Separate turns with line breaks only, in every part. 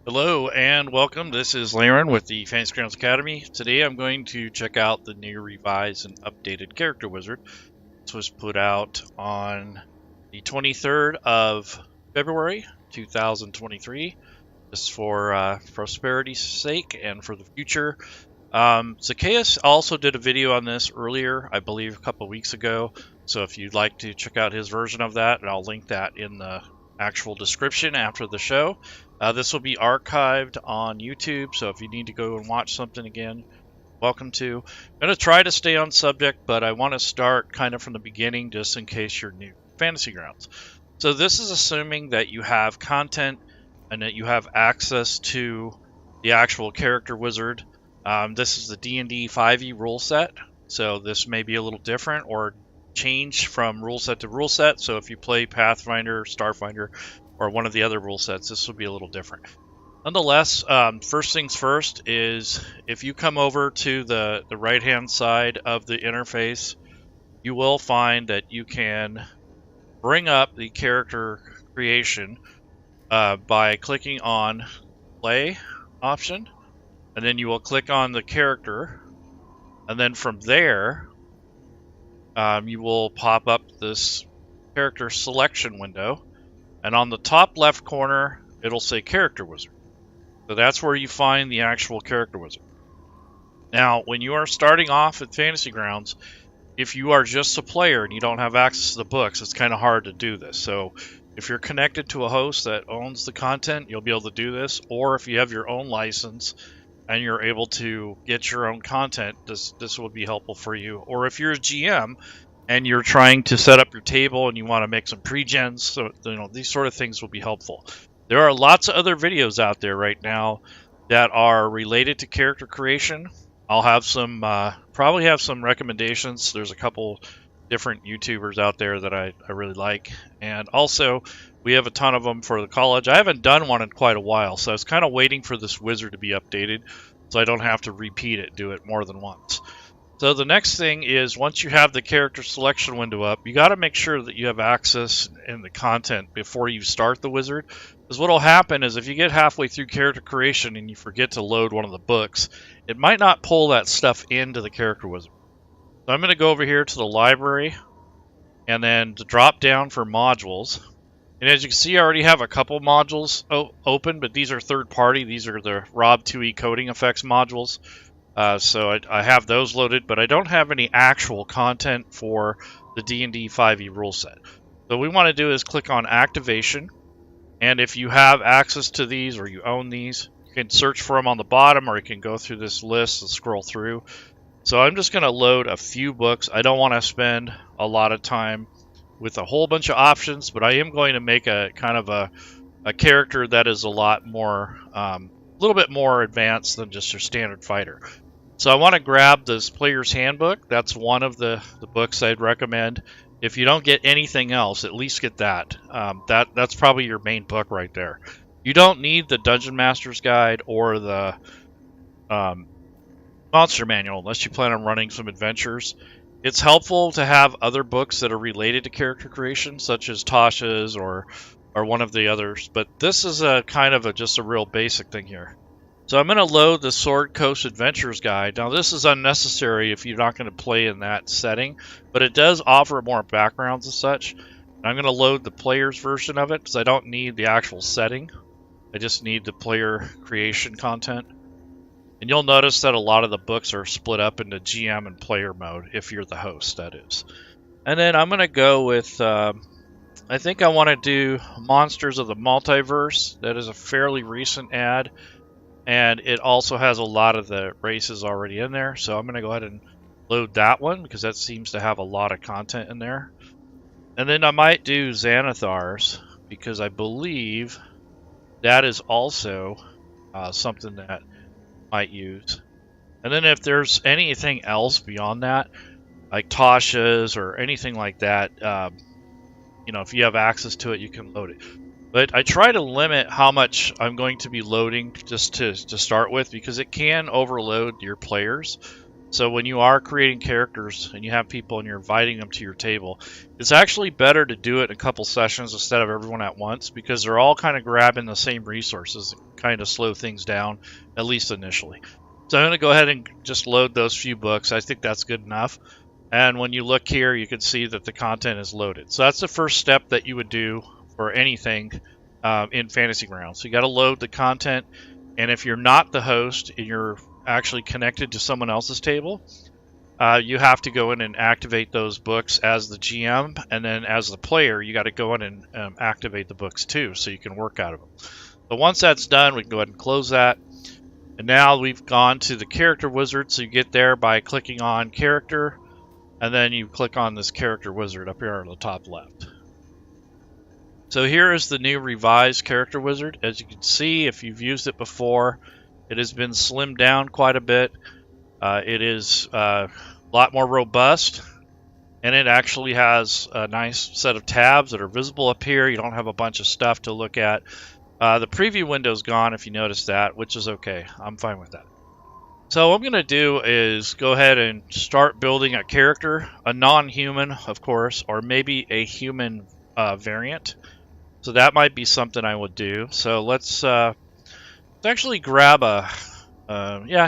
Hello and welcome. This is Laren with the Fantasy Grounds Academy. Today I'm going to check out the new revised and updated character wizard. This was put out on the 23rd of February 2023, just for prosperity's sake and for the future. Zacchaeus also did a video on this earlier, I believe a couple weeks ago, so if you'd like to check out his version of that, and I'll link that in the actual description after the show. This will be archived on YouTube, so if you need to go and watch something again, welcome to. I'm going to try to stay on subject, but I want to start kind of from the beginning just in case you're new to Fantasy Grounds. So this is assuming that you have content and that you have access to the actual character wizard. This is the D&D 5e rule set, so this may be a little different or change from rule set to rule set. So if you play Pathfinder, Starfinder, or one of the other rule sets, this will be a little different. Nonetheless, first things first is if you come over to the right-hand side of the interface, you will find that you can bring up the character creation by clicking on play option, and then you will click on the character, and then from there you will pop up this character selection window, and on the top left corner it'll say character wizard. So that's where you find the actual character wizard. Now when you are starting off at Fantasy Grounds, if you are just a player and you don't have access to the books, it's kind of hard to do this. So if you're connected to a host that owns the content, you'll be able to do this, or if you have your own license and you're able to get your own content, this will be helpful for you. Or if you're a GM and you're trying to set up your table and you want to make some pre-gens, so these sort of things will be helpful. There are lots of other videos out there right now that are related to character creation. I'll have some, probably have some recommendations. There's a couple different YouTubers out there that I really like, and also we have a ton of them for the college. I haven't done one in quite a while, so I was kind of waiting for this wizard to be updated so I don't have to repeat it, do it more than once. So the next thing is, once you have the character selection window up, you got to make sure that you have access in the content before you start the wizard. Because what will happen is if you get halfway through character creation and you forget to load one of the books, it might not pull that stuff into the character wizard. So I'm going to go over here to the library and then to drop down for modules. And as you can see, I already have a couple modules open, but these are third party. These are the Rob 2e coding effects modules. So I have those loaded, but I don't have any actual content for the D&D 5e rule set. So what we want to do is click on activation, and if you have access to these or you own these, you can search for them on the bottom, or you can go through this list and scroll through. So I'm just going to load a few books. I don't want to spend a lot of time with a whole bunch of options, but I am going to make a kind of a character that is a lot more, a little bit more advanced than just your standard fighter. So I want to grab this Player's Handbook. That's one of the books I'd recommend. If you don't get anything else, at least get that. That's probably your main book right there. You don't need the Dungeon Master's Guide or the Monster Manual unless you plan on running some adventures. It's helpful to have other books that are related to character creation, such as Tasha's or one of the others, but this is a kind of just a real basic thing here. So I'm going to load the Sword Coast Adventures Guide. Now this is unnecessary if you're not going to play in that setting, but it does offer more backgrounds and such. And I'm going to load the player's version of it because I don't need the actual setting. I just need the player creation content. And you'll notice that a lot of the books are split up into GM and player mode, if you're the host, that is. And then I'm going to go with, I think I want to do Monsters of the Multiverse. That is a fairly recent ad, and it also has a lot of the races already in there. So I'm going to go ahead and load that one, because that seems to have a lot of content in there. And then I might do Xanathar's, because I believe that is also something that might use. And then if there's anything else beyond that, like Tasha's or anything like that, if you have access to it, you can load it. But I try to limit how much I'm going to be loading just to start with, because it can overload your players. So when you are creating characters and you have people and you're inviting them to your table, it's actually better to do it in a couple sessions instead of everyone at once, because they're all kind of grabbing the same resources and kind of slow things down, at least initially. So I'm going to go ahead and just load those few books. I think that's good enough. And when you look here, you can see that the content is loaded. So that's the first step that you would do for anything in Fantasy Grounds. So you got to load the content. And if you're not the host and you're actually connected to someone else's table, you have to go in and activate those books as the GM, and then as the player, you got to go in and activate the books too, so you can work out of them. But once that's done, we can go ahead and close that. And now we've gone to the character wizard, so you get there by clicking on character, and then you click on this character wizard up here on the top left. So here is the new revised character wizard. As you can see, if you've used it before, it has been slimmed down quite a bit. It is a lot more robust, and it actually has a nice set of tabs that are visible up here. You don't have a bunch of stuff to look at. The preview window is gone, if you notice that, which is okay. I'm fine with that. So what I'm going to do is go ahead and start building a character, a non-human, of course, or maybe a human variant. So that might be something I would do. So let's actually grab a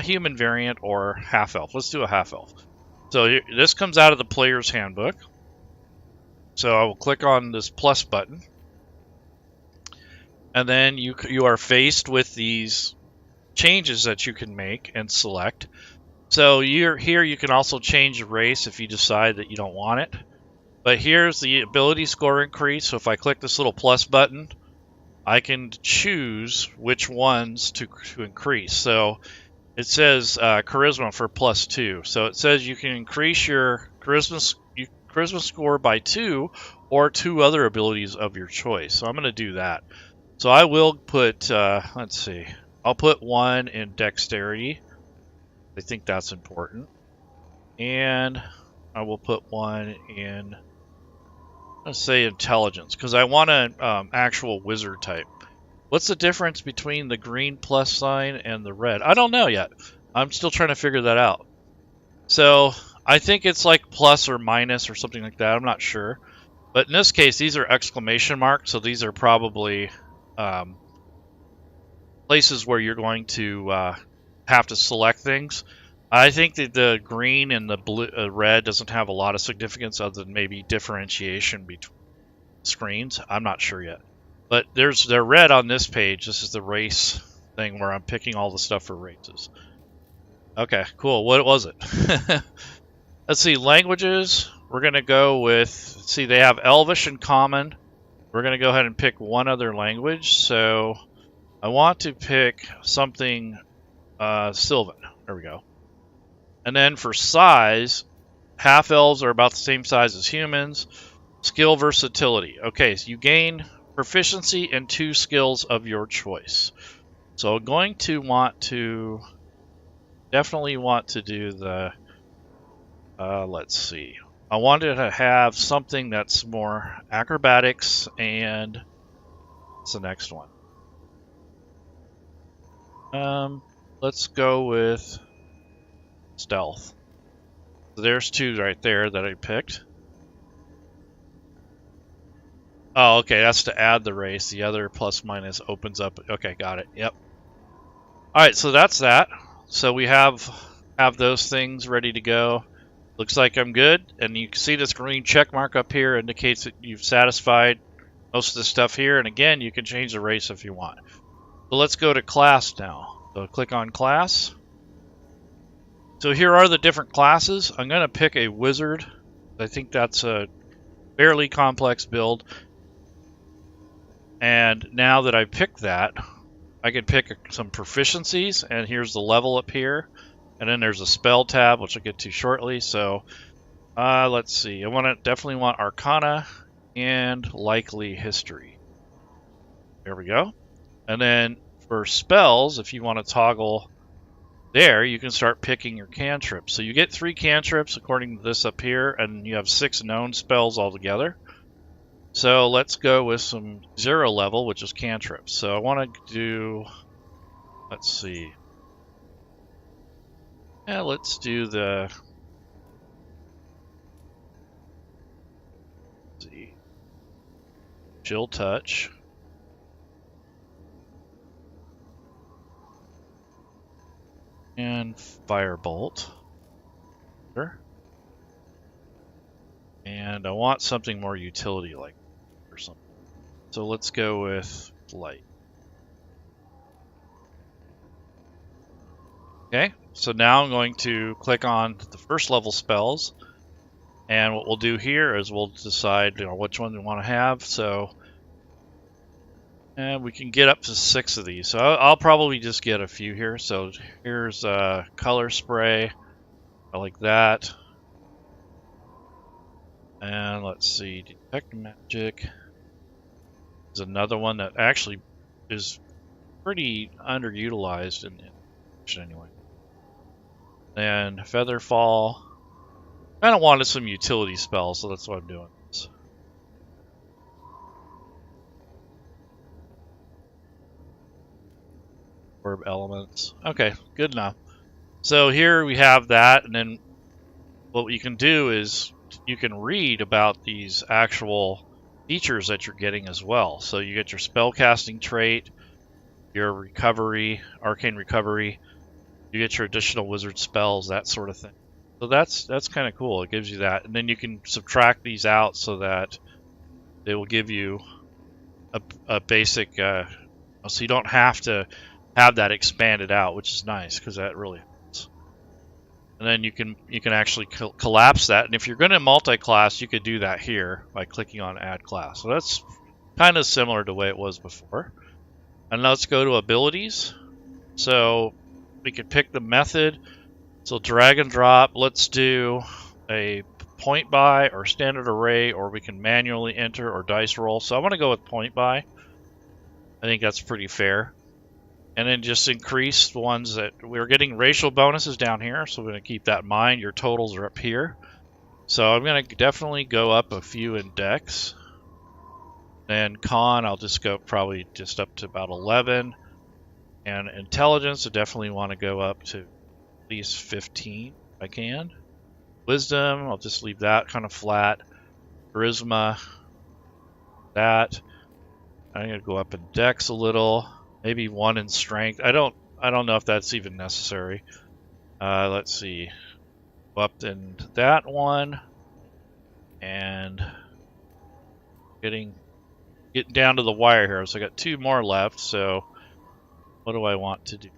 human variant or half-elf. Let's do a half-elf. So this comes out of the player's handbook. So I will click on this plus button. And then you are faced with these changes that you can make and select. So here you can also change the race if you decide that you don't want it. But here's the ability score increase. So if I click this little plus button, I can choose which ones to increase. So it says charisma for +2. So it says you can increase your charisma score by 2 or 2 other abilities of your choice. So I'm going to do that. So I will put, let's see, I'll put 1 in dexterity. I think that's important. And I will put 1 in, let's say, intelligence, because I want an actual wizard type. What's the difference between the green plus sign and the red? I don't know yet. I'm still trying to figure that out. So I think it's like plus or minus or something like that. I'm not sure. But in this case, these are exclamation marks, so these are probably places where you're going to have to select things. I think that the green and the blue, red doesn't have a lot of significance other than maybe differentiation between screens. I'm not sure yet. But they're red on this page. This is the race thing where I'm picking all the stuff for races. Okay, cool. What was it? Let's see, languages. We're going to go with, see, they have Elvish and Common. We're going to go ahead and pick one other language. So I want to pick something Sylvan. There we go. And then for size, half-elves are about the same size as humans. Skill versatility. Okay, so you gain proficiency in 2 skills of your choice. So I'm going to definitely want to do the, let's see. I wanted to have something that's more acrobatics, and what's the next one? Let's go with stealth. So there's 2 right there that I picked. Oh, okay, that's to add the race. The other plus minus opens up. Okay, got it. Yep. All right, so that's that. So we have those things ready to go. Looks like I'm good, and you can see this green check mark up here indicates that you've satisfied most of the stuff here. And again, you can change the race if you want. So let's go to class now. So click on class. So here are the different classes. I'm going to pick a wizard. I think that's a fairly complex build. And now that I've picked that, I can pick some proficiencies, and here's the level up here. And then there's a spell tab, which I'll get to shortly. So let's see. I definitely want Arcana and likely history. There we go. And then for spells, if you want to toggle there, you can start picking your cantrips. So you get 3 cantrips according to this up here, and you have 6 known spells altogether. So let's go with some 0 level, which is cantrips. So I want to do, let's see, Yeah, let's do the... Let's see. Chill touch. And firebolt. Sure. And I want something more utility-like or something. So let's go with light. Okay, so now I'm going to click on the first level spells, and what we'll do here is we'll decide, which one we want to have. So, and we can get up to 6 of these. So I'll probably just get a few here. So here's color spray. I like that. And let's see, detect magic. There's another one that actually is pretty underutilized in anyway. And Featherfall. I kind of wanted some utility spells, so that's what I'm doing. Orb elements. Okay, good enough. So here we have that, and then what you can do is you can read about these actual features that you're getting as well. So you get your spellcasting trait, your recovery, arcane recovery. You get your additional wizard spells, that sort of thing. So that's kind of cool. It gives you that, and then you can subtract these out so that they will give you a basic. So you don't have to have that expanded out, which is nice because that really helps. And then you can actually collapse that, and if you're going to multi-class, you could do that here by clicking on Add Class. So that's kind of similar to the way it was before. And let's go to abilities. So we can pick the method. So drag and drop. Let's do a point buy or standard array, or we can manually enter or dice roll. So I want to go with point buy. I think that's pretty fair. And then just increase the ones that we're getting racial bonuses down here. So we're going to keep that in mind. Your totals are up here. So I'm going to definitely go up a few in dex. And con, I'll just go probably just up to about 11. And intelligence, I definitely want to go up to at least 15 if I can. Wisdom, I'll just leave that kind of flat. Charisma, that. I'm going to go up in dex a little. Maybe 1 in strength. I don't know if that's even necessary. Let's see. Go up in that one. And getting down to the wire here. So I got 2 more left, so what do I want to do?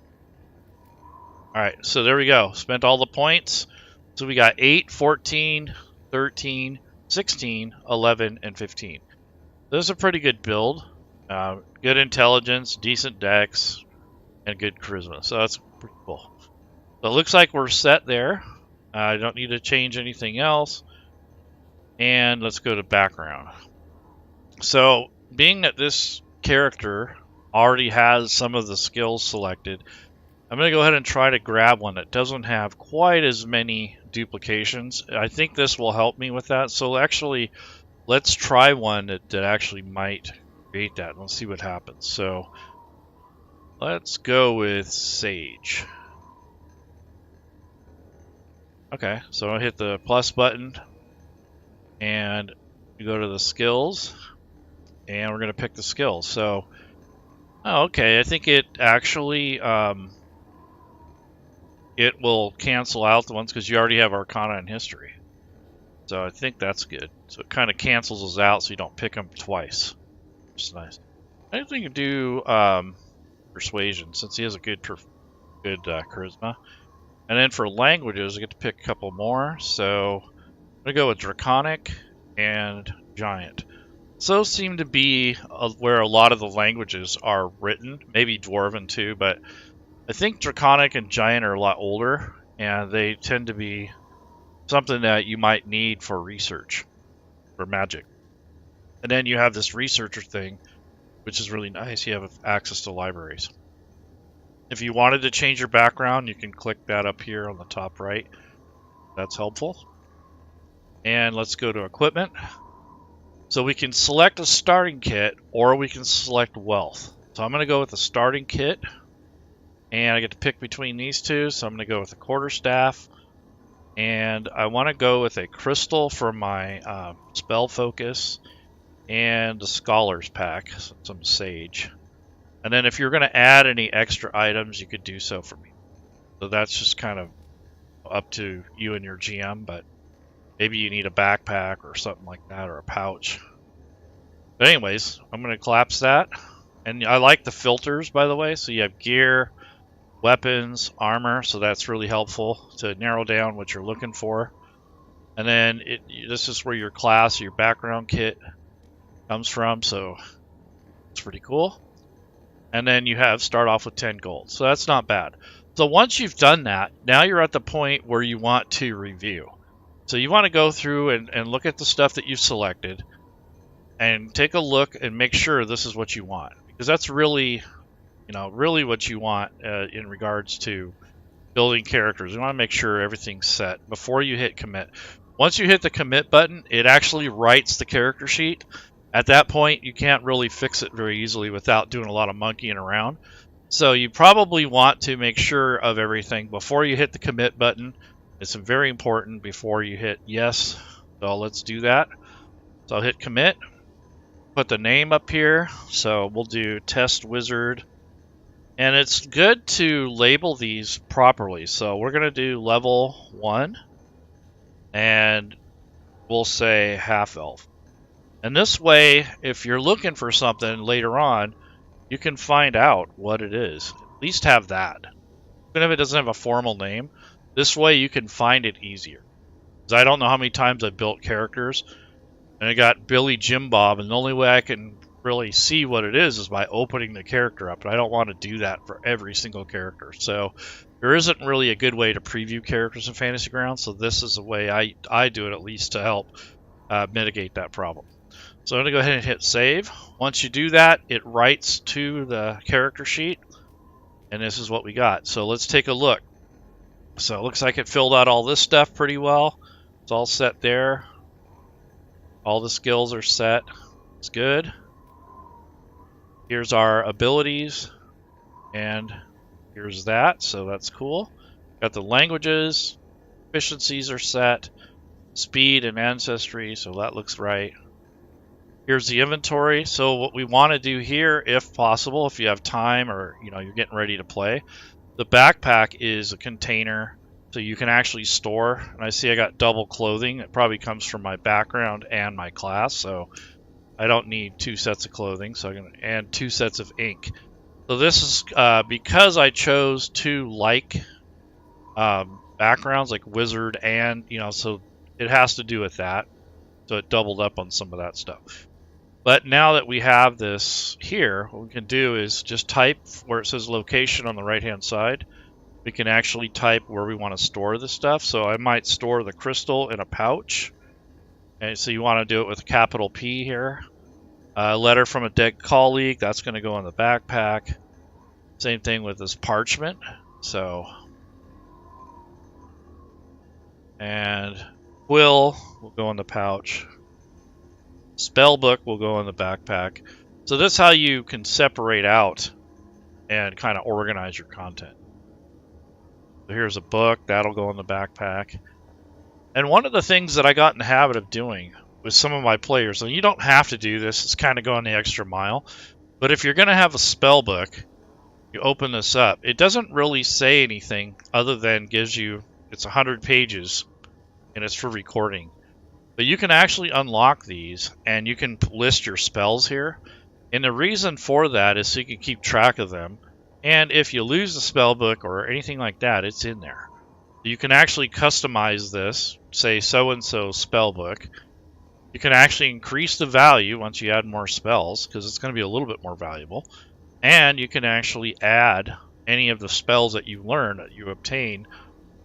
Alright, so there we go. Spent all the points. So we got 8, 14, 13, 16, 11, and 15. This is a pretty good build. Good intelligence, decent dex, and good charisma. So that's pretty cool. So it looks like we're set there. I don't need to change anything else. And let's go to background. So being that this character already has some of the skills selected, I'm going to go ahead and try to grab one that doesn't have quite as many duplications. I think this will help me with that. So actually, let's try one that actually might create that. Let's see what happens. So let's go with Sage. Okay, so I'll hit the plus button and we go to the skills and we're going to pick the skills. So, oh, okay, I think it actually it will cancel out the ones because you already have Arcana and History. So I think that's good. So it kind of cancels those out so you don't pick them twice. Which is nice. I think we can do Persuasion since he has a good charisma. And then for languages, I get to pick a couple more. So I'm going to go with Draconic and Giant. So those seem to be where a lot of the languages are written. Maybe Dwarven too, but I think Draconic and Giant are a lot older, and they tend to be something that you might need for research, for magic. And then you have this researcher thing, which is really nice. You have access to libraries. If you wanted to change your background, you can click that up here on the top right. That's helpful. And let's go to equipment. So we can select a starting kit, or we can select wealth. So I'm going to go with the starting kit. And I get to pick between these two, so I'm going to go with a quarterstaff. And I want to go with a crystal for my spell focus and the scholar's pack, some sage. And then if you're going to add any extra items, you could do so for me. So that's just kind of up to you and your GM, but maybe you need a backpack or something like that, or a pouch. But anyways, I'm going to collapse that. And I like the filters, by the way. So you have gear, weapons, armor, so that's really helpful to narrow down what you're looking for. And then this is where your class, your background kit comes from, so it's pretty cool. And then you start off with 10 gold, so that's not bad. So once you've done that, now you're at the point where you want to review. So you want to go through and look at the stuff that you've selected and take a look and make sure this is what you want, because that's really, really what you want in regards to building characters. You want to make sure everything's set before you hit commit. Once you hit the commit button, it actually writes the character sheet. At that point, you can't really fix it very easily without doing a lot of monkeying around. So you probably want to make sure of everything before you hit the commit button. It's very important before you hit yes. So let's do that. So I'll hit commit. Put the name up here. So we'll do test wizard. And it's good to label these properly. So we're going to do level 1. And we'll say half elf. And this way, if you're looking for something later on, you can find out what it is. At least have that. Even if it doesn't have a formal name, this way you can find it easier. Because I don't know how many times I've built characters, and I got Billy Jim Bob, and the only way I can really see what it is by opening the character up, and I don't want to do that for every single character. So there isn't really a good way to preview characters in Fantasy Grounds, so this is the way I do it, at least to help mitigate that problem. So I'm going to go ahead and hit save. Once you do that, it writes to the character sheet, and this is what we got. So let's take a look. So it looks like it filled out all this stuff pretty well. It's all set there. All the skills are set. It's good. Here's our abilities, and here's that, so that's cool. Got the languages, efficiencies are set, speed and ancestry, so that looks right. Here's the inventory. So what we want to do here, if possible, if you have time or you're getting ready to play, the backpack is a container so you can actually store. And I see I got double clothing. It probably comes from my background and my class, so I don't need 2 sets of clothing. So I'm going to add 2 sets of ink. So this is because I chose 2 backgrounds, like wizard, and so it has to do with that. So it doubled up on some of that stuff. But now that we have this here, what we can do is just type where it says location on the right hand side. We can actually type where we want to store the stuff. So I might store the crystal in a pouch. And so you want to do it with a capital P here. A letter from a dead colleague, that's going to go in the backpack. Same thing with this parchment. So, and quill will go in the pouch. Spellbook will go in the backpack. So this is how you can separate out and kind of organize your content. So here's a book, that'll go in the backpack. And one of the things that I got in the habit of doing with some of my players, and you don't have to do this, it's kind of going the extra mile, but if you're going to have a spellbook, you open this up. It doesn't really say anything other than it's 100 pages and it's for recording. But you can actually unlock these and you can list your spells here. And the reason for that is so you can keep track of them. And if you lose the spell book or anything like that, it's in there. You can actually customize this, say so-and-so spell book. You can actually increase the value once you add more spells, because it's going to be a little bit more valuable. And you can actually add any of the spells that you learn, that you obtain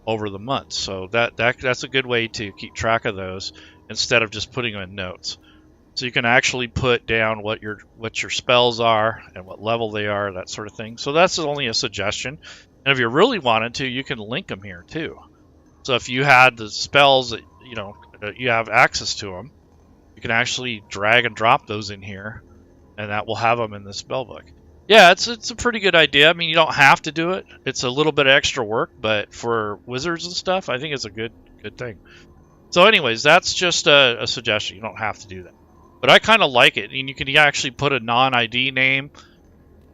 over the months. So that's a good way to keep track of those instead of just putting them in notes. So you can actually put down what your spells are and what level they are, that sort of thing. So that's only a suggestion. And if you really wanted to, you can link them here too. So if you had the spells that you have access to them, you can actually drag and drop those in here, and that will have them in the spell book. Yeah, it's a pretty good idea. I mean, you don't have to do it. It's a little bit of extra work, but for wizards and stuff, I think it's a good thing. So anyways, that's just a suggestion. You don't have to do that. But I kind of like it. And you can actually put a non-ID name,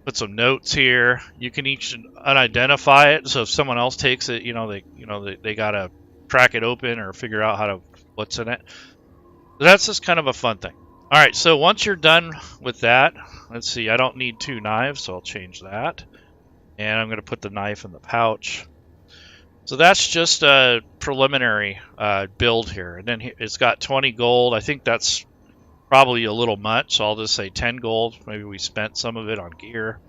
put some notes here. You can each unidentify it. So if someone else takes it, they got to crack it open or figure out what's in it. So that's just kind of a fun thing. All right, so once you're done with that, let's see, I don't need 2 knives, so I'll change that. And I'm going to put the knife in the pouch. So that's just a preliminary build here. And then it's got 20 gold. I think that's probably a little much, so I'll just say 10 gold. Maybe we spent some of it on gear.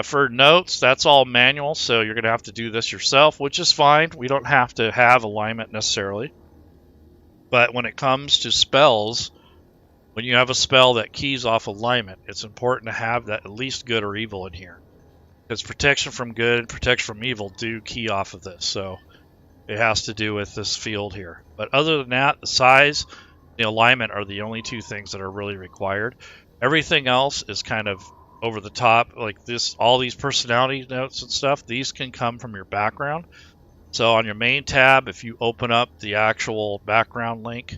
For notes, that's all manual, so you're going to have to do this yourself, which is fine. We don't have to have alignment necessarily. But when it comes to spells, when you have a spell that keys off alignment, it's important to have that at least good or evil in here. Because protection from good and protection from evil do key off of this, so it has to do with this field here. But other than that, the size, the alignment are the only 2 things that are really required. Everything else is kind of over the top, like this. All these personality notes and stuff, these can come from your background. So on your main tab, if you open up the actual background link,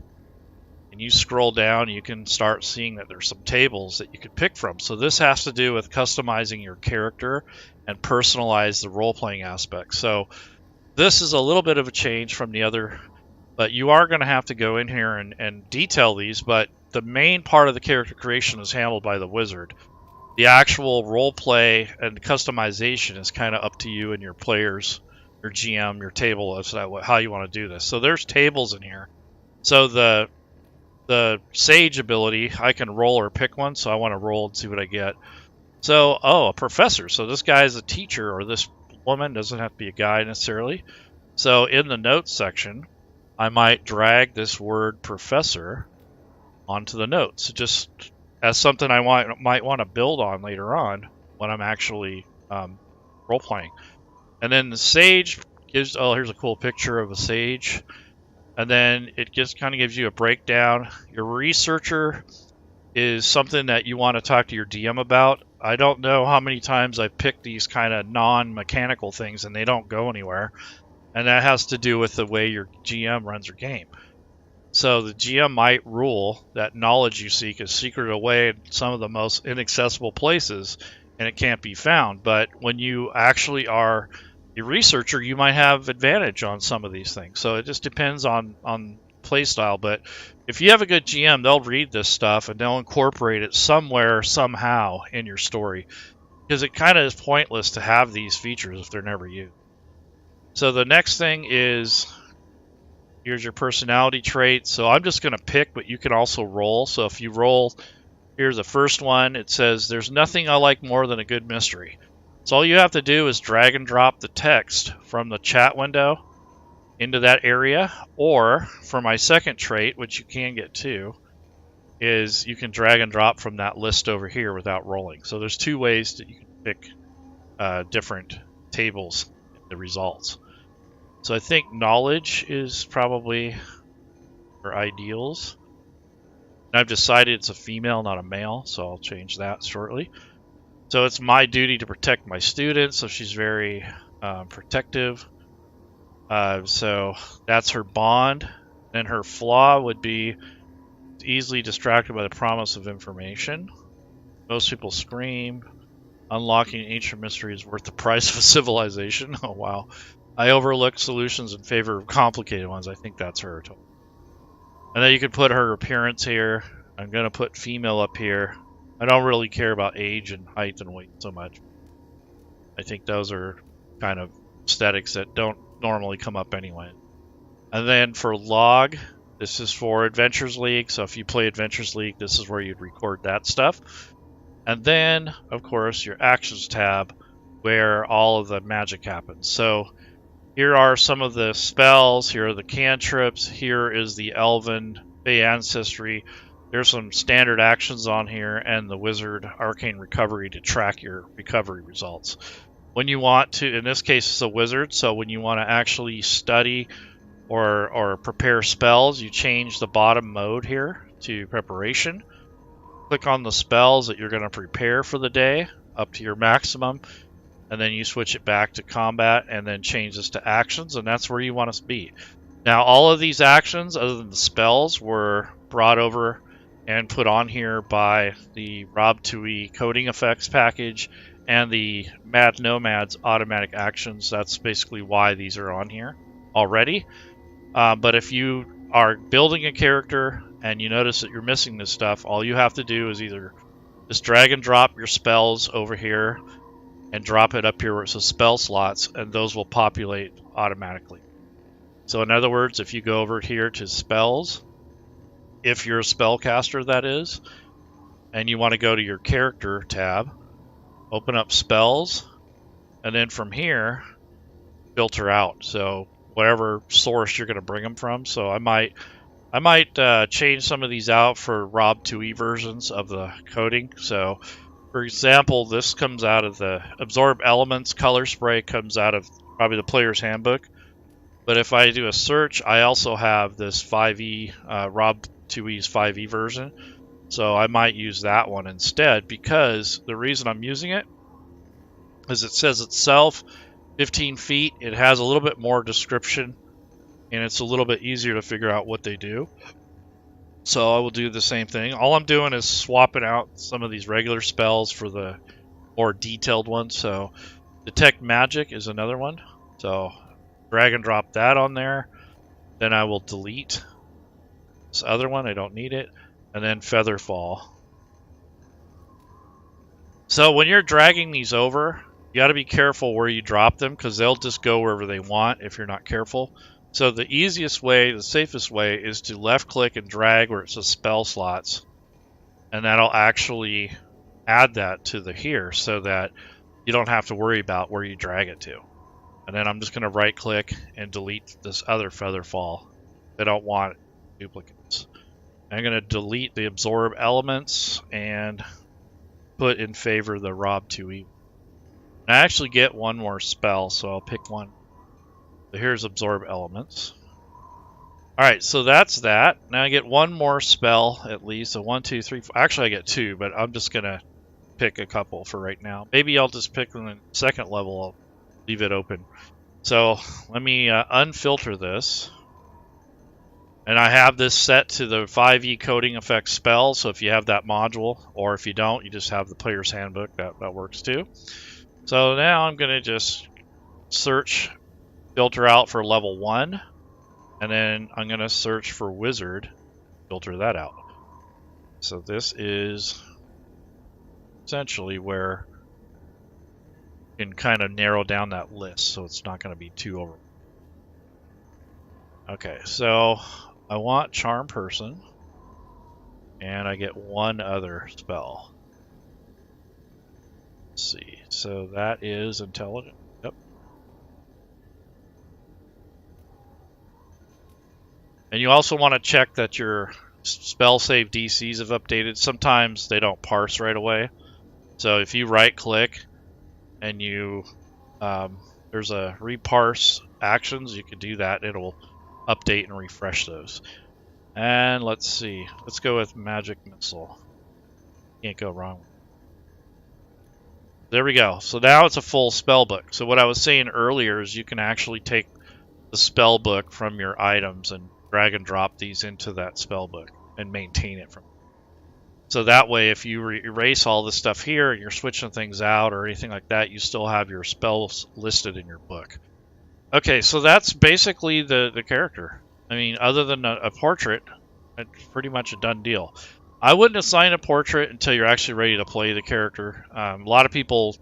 and you scroll down, you can start seeing that there's some tables that you can pick from. So this has to do with customizing your character and personalize the role-playing aspect. So this is a little bit of a change from the other, but you are going to have to go in here and detail these, but the main part of the character creation is handled by the wizard. The actual role-play and customization is kind of up to you and your players, your GM, your table, as how you want to do this. So there's tables in here. So the Sage ability, I can roll or pick one, so I want to roll and see what I get. So, a professor. So this guy is a teacher, or this woman, doesn't have to be a guy necessarily. So in the notes section, I might drag this word professor onto the notes, just as something I might want to build on later on when I'm actually role-playing. And then the Sage gives, here's a cool picture of a Sage. And then it just kind of gives you a breakdown. Your researcher is something that you want to talk to your DM about. I don't know how many times I've picked these kind of non-mechanical things and they don't go anywhere. And that has to do with the way your GM runs your game. So the GM might rule that knowledge you seek is secreted away in some of the most inaccessible places and it can't be found. But when you actually are a researcher, you might have advantage on some of these things. So it just depends on play style. But if you have a good GM, they'll read this stuff and they'll incorporate it somewhere, somehow in your story. Because it kind of is pointless to have these features if they're never used. So the next thing is, here's your personality traits. So I'm just going to pick, but you can also roll. So if you roll, here's the first one. It says, there's nothing I like more than a good mystery. So all you have to do is drag and drop the text from the chat window into that area. Or for my second trait, which you can get too, is you can drag and drop from that list over here without rolling. So there's 2 ways that you can pick different tables in the results. So I think knowledge is probably for ideals. And I've decided it's a female, not a male, so I'll change that shortly. So it's my duty to protect my students, so she's very protective. So that's her bond. And her flaw would be easily distracted by the promise of information. Most people scream. Unlocking ancient mystery is worth the price of a civilization. Oh, wow. I overlook solutions in favor of complicated ones. I think that's her. And then you can put her appearance here. I'm going to put female up here. I don't really care about age and height and weight so much. I think those are kind of aesthetics that don't normally come up anyway. And then for log, this is for Adventures League. So if you play Adventures League, this is where you'd record that stuff. And then, of course, your Actions tab, where all of the magic happens. So here are some of the spells. Here are the cantrips. Here is the Elven Fey Ancestry. There's some standard actions on here, and the Wizard Arcane Recovery to track your recovery results. When you want to, in this case it's a wizard, so when you want to actually study or prepare spells, you change the bottom mode here to preparation. click on the spells that you're going to prepare for the day up to your maximum, and then you switch it back to combat and then change this to actions, and that's where you want to be. Now, all of these actions, other than the spells, were brought over and put on here by the Rob 2E coding effects package and the Mad Nomad's automatic actions. That's basically why these are on here already. But if you are building a character and you notice that you're missing this stuff, all you have to do is either just drag and drop your spells over here and drop it up here where it says spell slots, and those will populate automatically. So in other words, if you go over here to spells, if you're a spellcaster, that is, and you want to go to your character tab, open up spells, and then from here, filter out. So whatever source you're going to bring them from. So I might change some of these out for Rob 2E versions of the coding. So for example, this comes out of the Absorb Elements color spray, comes out of probably the player's handbook. But if I do a search, I also have this 5e, Rob 2E's 5e version. So I might use that one instead, because the reason I'm using it is it says itself 15 feet. It has a little bit more description, and it's a little bit easier to figure out what they do. So I will do the same thing. All I'm doing is swapping out some of these regular spells for the more detailed ones. So Detect Magic is another one. So drag and drop that on there. Then I will delete this other one. I don't need it. And then Featherfall. So when you're dragging these over, you got to be careful where you drop them, because they'll just go wherever they want if you're not careful. So the easiest way, the safest way, is to left click and drag where it says spell slots, and that'll actually add that to the here so that you don't have to worry about where you drag it to. And then I'm just going to right click and delete this other Featherfall. I don't want duplicates. I'm going to delete the Absorb Elements and put in favor the Rob 2E. I actually get one more spell, so I'll pick one. So here's Absorb Elements. Alright, so that's that. Now I get one more spell at least. So 1, 2, 3, 4. Actually I get two, but I'm just going to pick a couple for right now. Maybe I'll just pick them in second level. I'll leave it open. So let me unfilter this. And I have this set to the 5e coding effects spell. So if you have that module, or if you don't, you just have the player's handbook. That works too. So now I'm going to just search, filter out for level 1. And then I'm going to search for wizard, filter that out. So this is essentially where you can kind of narrow down that list, so it's not going to be too over. Okay, so I want Charm Person, and I get one other spell. Let's see, so that is Intelligent. Yep. And you also want to check that your spell save DCs have updated. Sometimes they don't parse right away. So if you right click and you there's a reparse actions, you can do that. It'll update and refresh those. And let's see, let's go with Magic Missile. Can't go wrong. There we go. So now it's a full spell book. So what I was saying earlier is you can actually take the spell book from your items and drag and drop these into that spell book and maintain it from. So that way, if you erase all this stuff here and you're switching things out or anything like that, you still have your spells listed in your book. Okay, so that's basically the character. I mean, other than a portrait, it's pretty much a done deal. I wouldn't assign a portrait until you're actually ready to play the character. A lot of people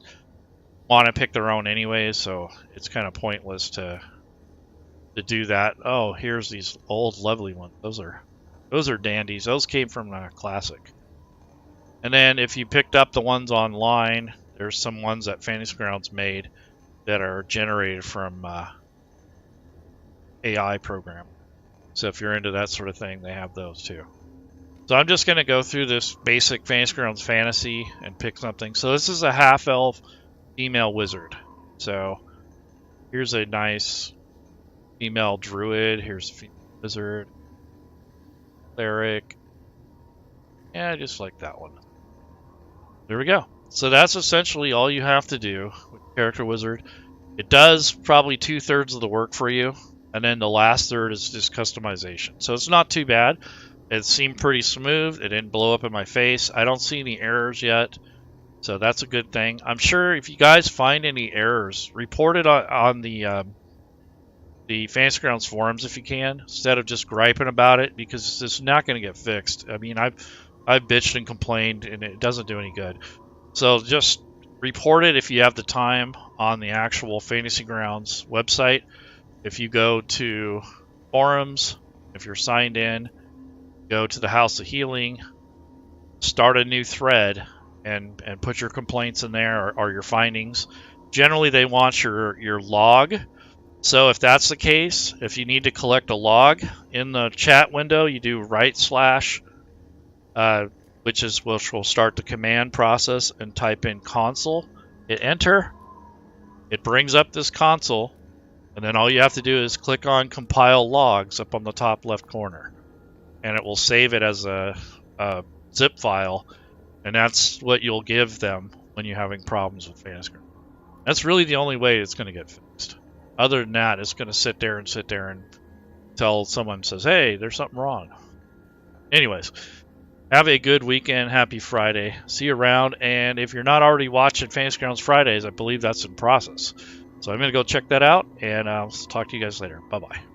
want to pick their own anyways, so it's kind of pointless to do that. Oh, here's these old lovely ones. Those are dandies. Those came from a classic. And then if you picked up the ones online, there's some ones that Fantasy Grounds made that are generated from AI program. So if you're into that sort of thing, they have those too. So I'm just going to go through this basic Fantasy Grounds fantasy and pick something. So this is a half-elf female wizard. So here's a nice female druid. Here's a female wizard, cleric, Yeah, I just like that one. There we go. So that's essentially all you have to do with Character Wizard. It does probably 2/3 of the work for you, and then the last third is just customization. So it's not too bad. It seemed pretty smooth. It didn't blow up in my face. I don't see any errors yet, so that's a good thing. I'm sure if you guys find any errors, report it on the Fantasy Grounds forums if you can, instead of just griping about it, because it's not going to get fixed. I mean, I've bitched and complained, and it doesn't do any good. So just report it if you have the time on the actual Fantasy Grounds website. If you go to forums, if you're signed in, go to the House of Healing, start a new thread, and put your complaints in there or your findings. Generally, they want your log. So if that's the case, if you need to collect a log in the chat window, you do // which will start the command process, and type in console, hit enter. It brings up this console, and then all you have to do is click on compile logs up on the top left corner, and it will save it as a zip file, and that's what you'll give them when you're having problems with Fantasy Grounds. That's really the only way it's going to get fixed. Other than that, it's going to sit there until someone says, hey, there's something wrong. Anyways, have a good weekend. Happy Friday. See you around. And if you're not already watching Fantasy Grounds Fridays, I believe that's in process. So I'm going to go check that out, and I'll talk to you guys later. Bye-bye.